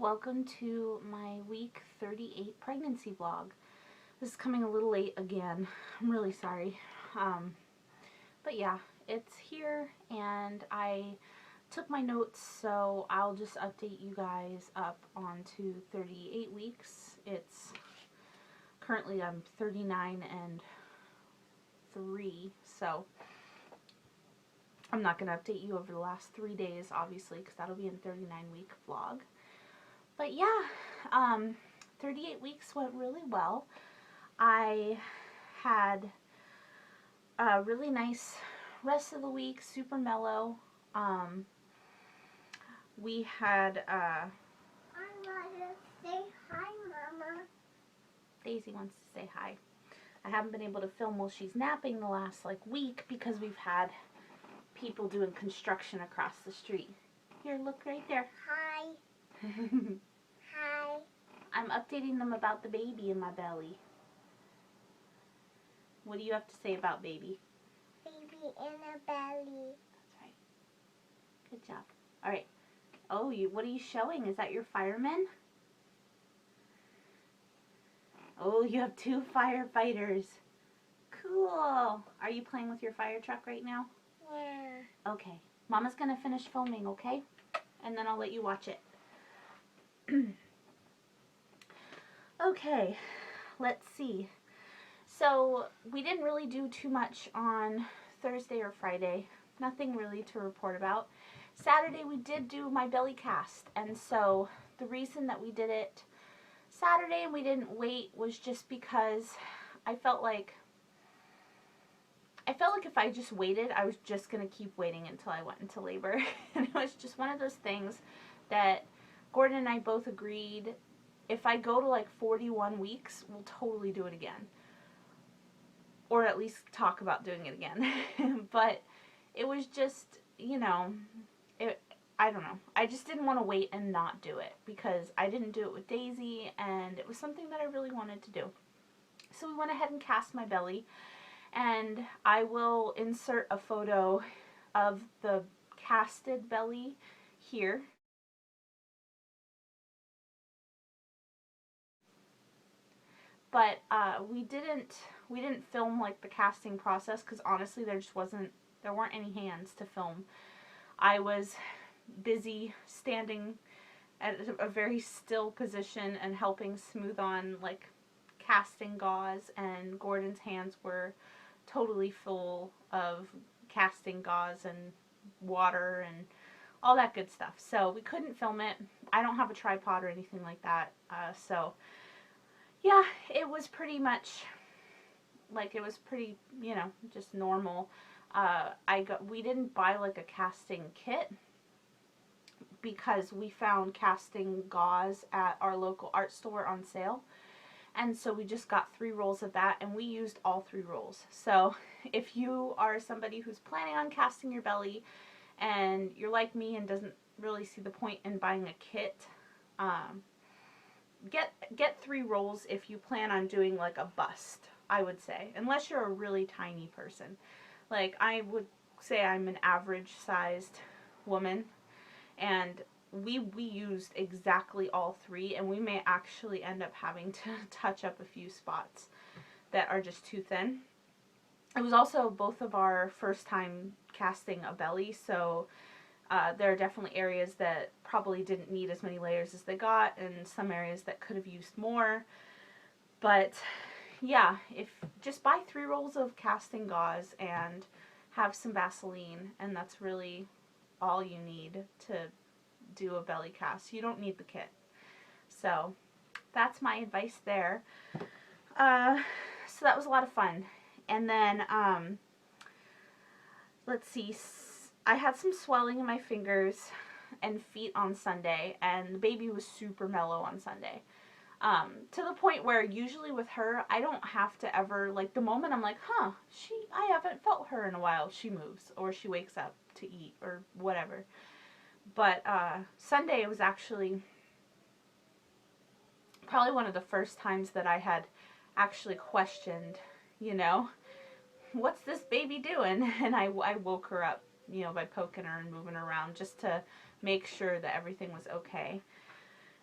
welcome to my week 38 pregnancy vlog. This is coming a little late again. I'm really sorry. But yeah, it's here and I took my notes, so I'll just update you guys up onto 38 weeks. It's currently I'm 39 and 3, so I'm not going to update you over the last 3 days, obviously, because that'll be in 39-week vlog. But yeah, 38 weeks went really well. I had a really nice rest of the week, super mellow. We had, I want to say hi, Mama. Daisy wants to say hi. I haven't been able to film while she's napping the last, week because we've had people doing construction across the street. Here, look right there. Hi. Hi. I'm updating them about the baby in my belly. What do you have to say about baby? Baby in a belly. That's right. Good job. All right. Oh, what are you showing? Is that your firemen? Oh, you have 2 firefighters. Cool. Are you playing with your fire truck right now? Yeah. Okay. Mama's going to finish filming, okay? And then I'll let you watch it. Okay. Let's see. So, we didn't really do too much on Thursday or Friday. Nothing really to report about. Saturday we did do my belly cast, and so the reason that we did it Saturday and we didn't wait was just because I felt like if I just waited, I was just going to keep waiting until I went into labor. And it was just one of those things that Gordon and I both agreed, if I go to 41 weeks, we'll totally do it again. Or at least talk about doing it again. But it was just, I don't know. I just didn't want to wait and not do it because I didn't do it with Daisy and it was something that I really wanted to do. So we went ahead and cast my belly, and I will insert a photo of the casted belly here. But we didn't film the casting process because honestly there weren't any hands to film. I was busy standing at a very still position and helping smooth on casting gauze, and Gordon's hands were totally full of casting gauze and water and all that good stuff. So we couldn't film it. I don't have a tripod or anything like that. So yeah, it was pretty much just normal. We didn't buy a casting kit because we found casting gauze at our local art store on sale. And so we just got 3 rolls of that, and we used all 3 rolls. So if you are somebody who's planning on casting your belly and you're like me and doesn't really see the point in buying a kit, get 3 rolls if you plan on doing a bust, I would say, unless you're a really tiny person. I would say I'm an average sized woman, and we used exactly all 3, and we may actually end up having to touch up a few spots that are just too thin. It was also both of our first time casting a belly, so there are definitely areas that probably didn't need as many layers as they got, and some areas that could have used more. But yeah, just buy 3 rolls of casting gauze and have some Vaseline, and that's really all you need to do a belly cast. You don't need the kit. So that's my advice there. So that was a lot of fun. And then let's see, I had some swelling in my fingers and feet on Sunday, and the baby was super mellow on Sunday. To the point where usually with her, I don't have to ever, the moment I'm like, I haven't felt her in a while, she moves, or she wakes up to eat, or whatever. But Sunday, it was actually probably one of the first times that I had actually questioned, what's this baby doing? And I woke her up, by poking her and moving her around just to make sure that everything was okay.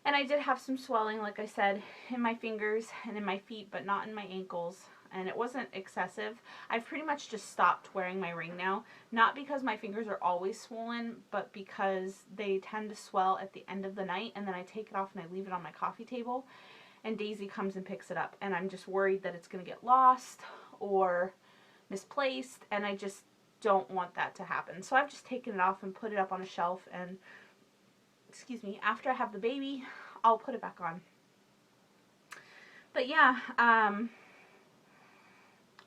And I did have some swelling, like I said, in my fingers and in my feet, but not in my ankles. And it wasn't excessive. I've pretty much just stopped wearing my ring now. Not because my fingers are always swollen, but because they tend to swell at the end of the night, and then I take it off and I leave it on my coffee table, and Daisy comes and picks it up. And I'm just worried that it's going to get lost or misplaced, and I just don't want that to happen. So I've just taken it off and put it up on a shelf, and excuse me, after I have the baby, I'll put it back on. But yeah,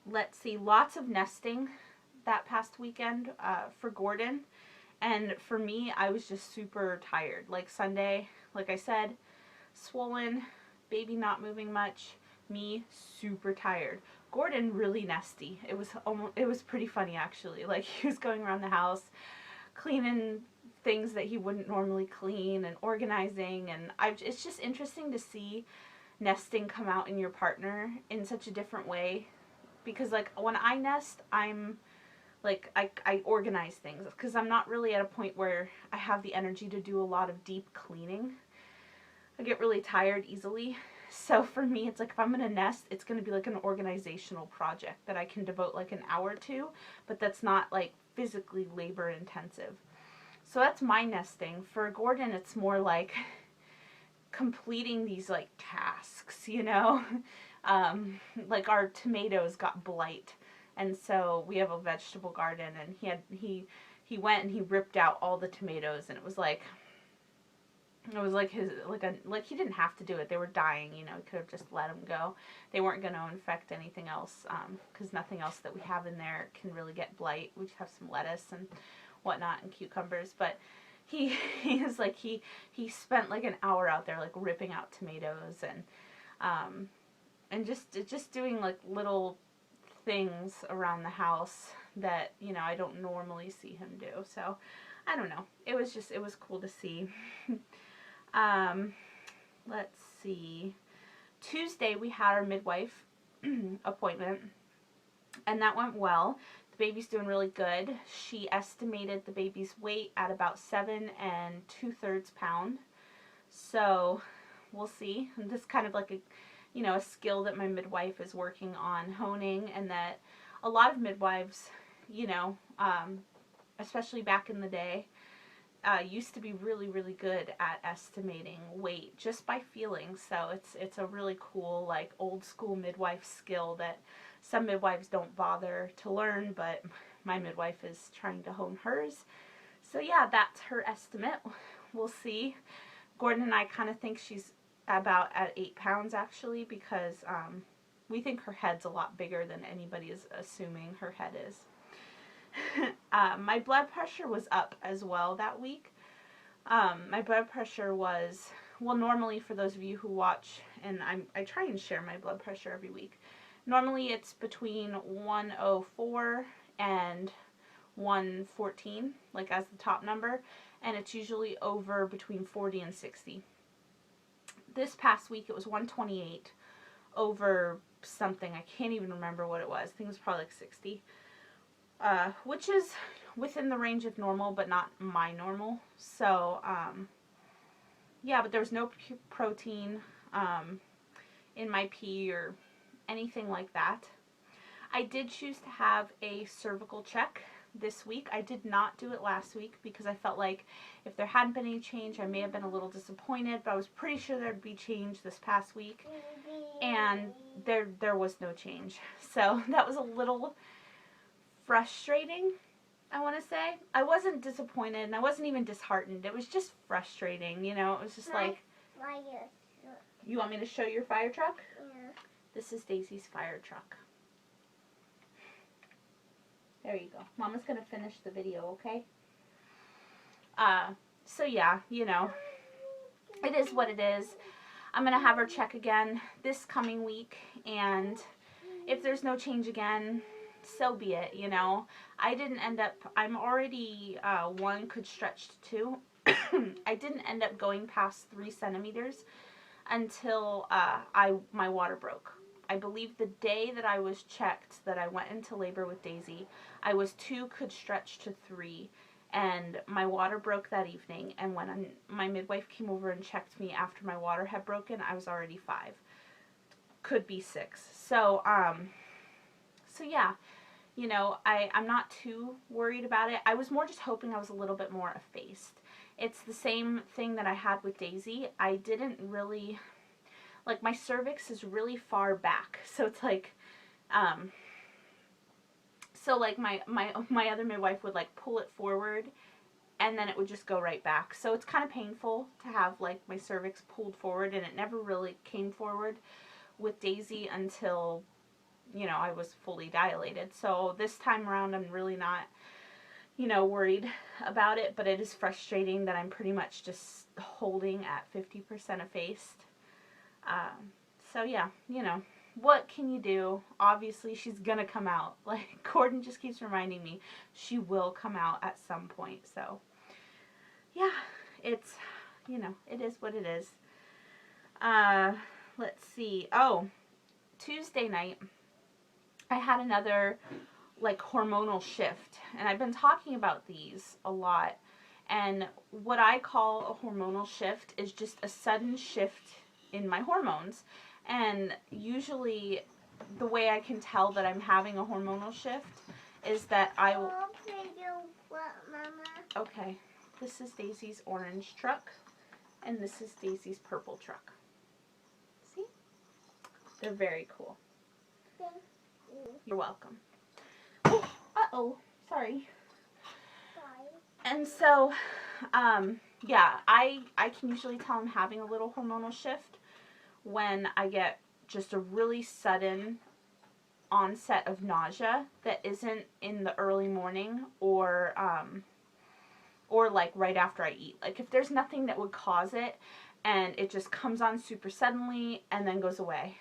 let's see, lots of nesting that past weekend for Gordon. And for me, I was just super tired. Like Sunday, like I said, swollen, baby not moving much, me super tired. Gordon really nesty. It was pretty funny actually. Like he was going around the house cleaning things that he wouldn't normally clean and organizing, and it's just interesting to see nesting come out in your partner in such a different way, because like when I nest, I'm like I organize things because I'm not really at a point where I have the energy to do a lot of deep cleaning. I get really tired easily. So for me, it's like if I'm going to nest, it's going to be like an organizational project that I can devote like an hour to, but that's not like physically labor intensive. So that's my nesting. For Gordon, it's more like completing these like tasks, you know? Like our tomatoes got blight, and so we have a vegetable garden, and he went and he ripped out all the tomatoes, and it was like he didn't have to do it. They were dying, you know. He could have just let them go. They weren't going to infect anything else, because nothing else that we have in there can really get blight. We just have some lettuce and whatnot and cucumbers, but he is like he spent like an hour out there like ripping out tomatoes and just doing like little things around the house that, you know, I don't normally see him do. So I don't know, it was cool to see. Let's see, Tuesday we had our midwife appointment, and that went well. The baby's doing really good. She estimated the baby's weight at about 7 2/3 pounds. So we'll see. And this is kind of like a skill that my midwife is working on honing, and that a lot of midwives, especially back in the day, used to be really, really good at estimating weight just by feeling. So it's a really cool, like, old school midwife skill that some midwives don't bother to learn, but my midwife is trying to hone hers. So yeah, that's her estimate. We'll see. Gordon and I kind of think she's about at 8 pounds actually, because we think her head's a lot bigger than anybody is assuming her head is. My blood pressure was up as well that week. My blood pressure was, well, normally for those of you who watch, and I try and share my blood pressure every week, normally it's between 104 and 114, like as the top number, and it's usually over between 40 and 60. This past week it was 128 over something. I can't even remember what it was. I think it was probably like 60. Which is within the range of normal, but not my normal. So, yeah, but there was no protein in my pee or anything like that. I did choose to have a cervical check this week. I did not do it last week because I felt like if there hadn't been any change, I may have been a little disappointed, but I was pretty sure there'd be change this past week, and there was no change. So that was a little frustrating, I want to say. I wasn't disappointed, and I wasn't even disheartened. It was just frustrating, you know. It was just like, you want me to show your fire truck? Yeah. This is Daisy's fire truck. There you go. Mama's going to finish the video, okay? So yeah, you know, it is what it is. I'm going to have her check again this coming week, and if there's no change again, so be it, you know. I didn't end up, I'm already 1 could stretch to 2. I didn't end up going past 3 centimeters until my water broke. I believe the day that I was checked, that I went into labor with Daisy, I was 2 could stretch to 3, and my water broke that evening, and when my midwife came over and checked me after my water had broken, I was already 5. Could be 6. So yeah, you know, I'm not too worried about it. I was more just hoping I was a little bit more effaced. It's the same thing that I had with Daisy. I didn't really, like, my cervix is really far back, so it's like, so like my other midwife would like pull it forward, and then it would just go right back. So it's kind of painful to have like my cervix pulled forward, and it never really came forward with Daisy until, you know, I was fully dilated. So this time around, I'm really not, you know, worried about it, but it is frustrating that I'm pretty much just holding at 50% effaced. So yeah, you know, what can you do? Obviously, she's gonna come out. Like, Gordon just keeps reminding me, she will come out at some point. So yeah, it's, you know, it is what it is. Let's see. Oh, Tuesday night, I had another, like, hormonal shift. And I've been talking about these a lot. And what I call a hormonal shift is just a sudden shift in my hormones. And usually the way I can tell that I'm having a hormonal shift is that I will... Okay, this is Daisy's orange truck, and this is Daisy's purple truck. See? They're very cool. Thank you. You're welcome. Oh, uh-oh, sorry. And so, yeah, I can usually tell I'm having a little hormonal shift when I get just a really sudden onset of nausea that isn't in the early morning or like right after I eat. Like, if there's nothing that would cause it and it just comes on super suddenly and then goes away.